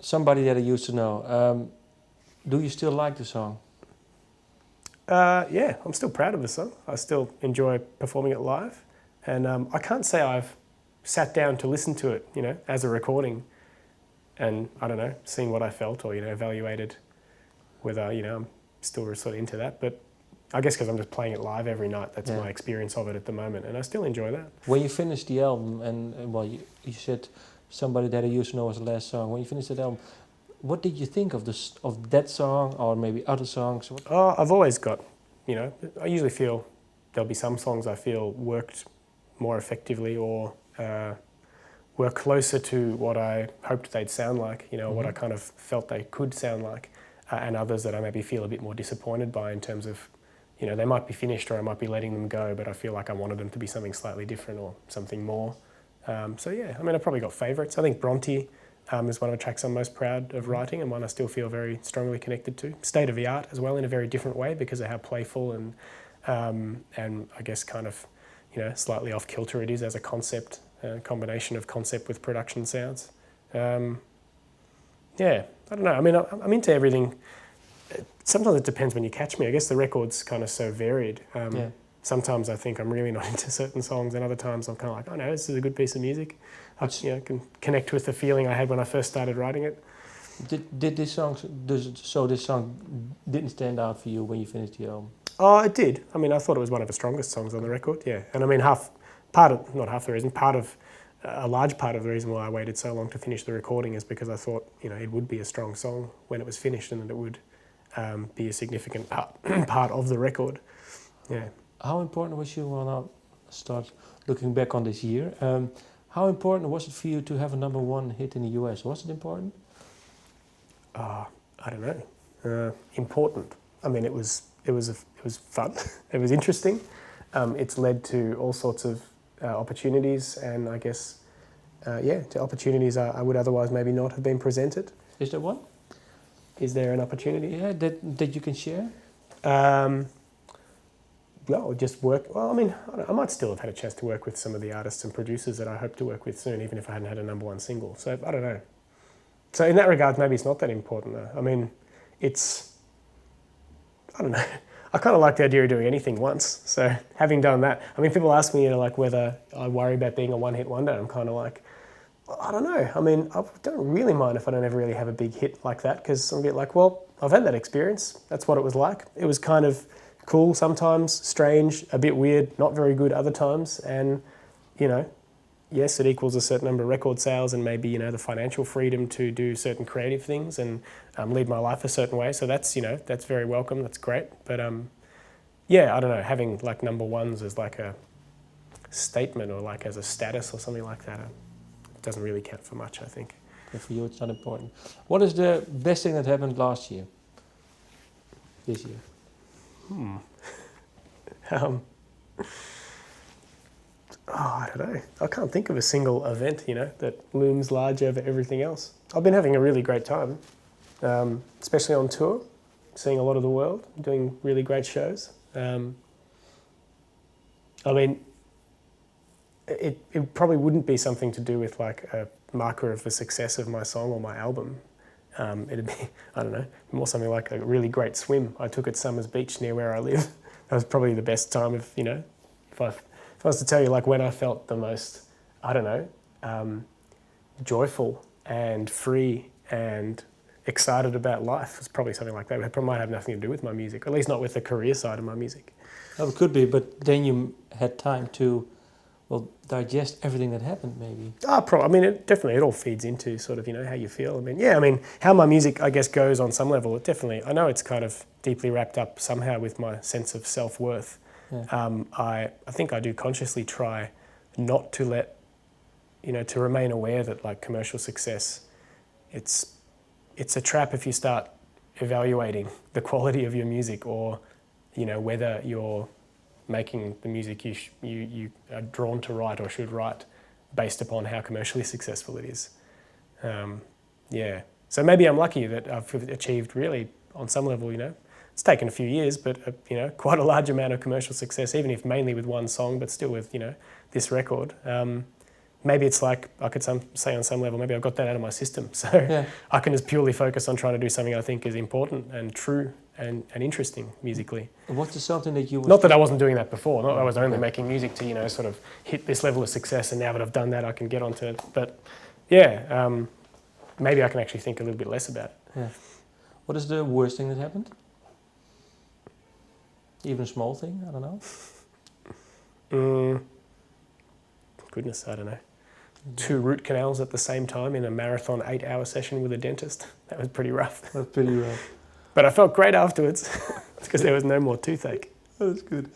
somebody that I used to know. Do you still like the song? Yeah, I'm still proud of the song. I still enjoy performing it live. And I can't say I've sat down to listen to it, as a recording and, I don't know, seen what I felt or, evaluated whether, I'm still sort of into that. But I guess because I'm just playing it live every night, that's my experience of it at the moment. And I still enjoy that. When you finished the album, and well, you said somebody that I used to know was the last song. When you finished that album, what did you think of of that song or maybe other songs? Oh, I've always got, I usually feel there'll be some songs I feel worked more effectively or were closer to what I hoped they'd sound like, what I kind of felt they could sound like, and others that I maybe feel a bit more disappointed by in terms of, they might be finished or I might be letting them go, but I feel like I wanted them to be something slightly different or something more. So yeah, I mean, I've probably got favourites. I think Bronte is one of the tracks I'm most proud of writing and one I still feel very strongly connected to. State of the Art as well in a very different way because of how playful and I guess kind of, slightly off kilter it is as a concept, combination of concept with production sounds. Yeah, I don't know. I mean, I'm into everything. Sometimes it depends when you catch me. I guess the record's kind of so varied. Sometimes I think I'm really not into certain songs and other times I'm kind of like, oh no, this is a good piece of music. I can connect with the feeling I had when I first started writing it. Did this song, this song didn't stand out for you when you finished the album? Oh, it did. I mean, I thought it was one of the strongest songs on the record, yeah. And I mean, a large part of the reason why I waited so long to finish the recording is because I thought, it would be a strong song when it was finished and that it would be a significant part of the record, yeah. How important was you, when I start looking back on this year, how important was it for you to have a #1 hit in the US? Was it important? I don't know. Important. I mean, it was fun. It was interesting. It's led to all sorts of opportunities, and I guess, to opportunities I would otherwise maybe not have been presented. Is there one? Is there an opportunity? Yeah, that you can share? Well, just work. Well, I mean, I might still have had a chance to work with some of the artists and producers that I hope to work with soon, even if I hadn't had a #1 single. So I don't know. So in that regard, maybe it's not that important though. I mean, I don't know. I kind of like the idea of doing anything once. So having done that, I mean, people ask me, like whether I worry about being a one-hit wonder. I'm kind of like, well, I don't know. I mean, I don't really mind if I don't ever really have a big hit like that because I'm a bit like, well, I've had that experience. That's what it was like. It was kind of cool sometimes, strange, a bit weird, not very good other times. And, yes, it equals a certain number of record sales and maybe, the financial freedom to do certain creative things and lead my life a certain way. So that's, that's very welcome. That's great. But, yeah, I don't know, having like #1s as like a statement or like as a status or something like that, it doesn't really count for much, I think. But for you, it's not important. What is the best thing that happened last year? This year? I don't know. I can't think of a single event, that looms large over everything else. I've been having a really great time, especially on tour, seeing a lot of the world, doing really great shows. I mean, it probably wouldn't be something to do with like a marker of the success of my song or my album. It'd be, I don't know, more something like a really great swim I took at Summers Beach near where I live. That was probably the best time of, if I was to tell you like when I felt the most, I don't know, joyful and free and excited about life. It's probably something like that. It might have nothing to do with my music, at least not with the career side of my music. Oh, it could be, but then you had time to, digest everything that happened, maybe. I mean, it all feeds into sort of, how you feel. I mean, how my music, I guess, goes on some level. I know it's kind of deeply wrapped up somehow with my sense of self-worth. Yeah. I think I do consciously try not to let, to remain aware that like commercial success, it's a trap if you start evaluating the quality of your music or, whether you're making the music you are drawn to write or should write based upon how commercially successful it is. Yeah. So maybe I'm lucky that I've achieved really, on some level, it's taken a few years, but, quite a large amount of commercial success, even if mainly with one song, but still with, this record. maybe it's like I could say on some level, maybe I've got that out of my system. So Yeah. I can just purely focus on trying to do something I think is important and true and interesting musically. What's the something that you... Not that I wasn't doing that before, not that I was only Okay. making music to, you know, sort of hit this level of success, and now that I've done that I can get onto it. But yeah, maybe I can actually think a little bit less about it. Yeah. What is the worst thing that happened? Even a small thing? I don't know. Goodness, I don't know. 2 root canals at the same time in a marathon 8-hour session with a dentist. That was pretty rough. That's pretty rough. But I felt great afterwards because there was no more toothache. That's good.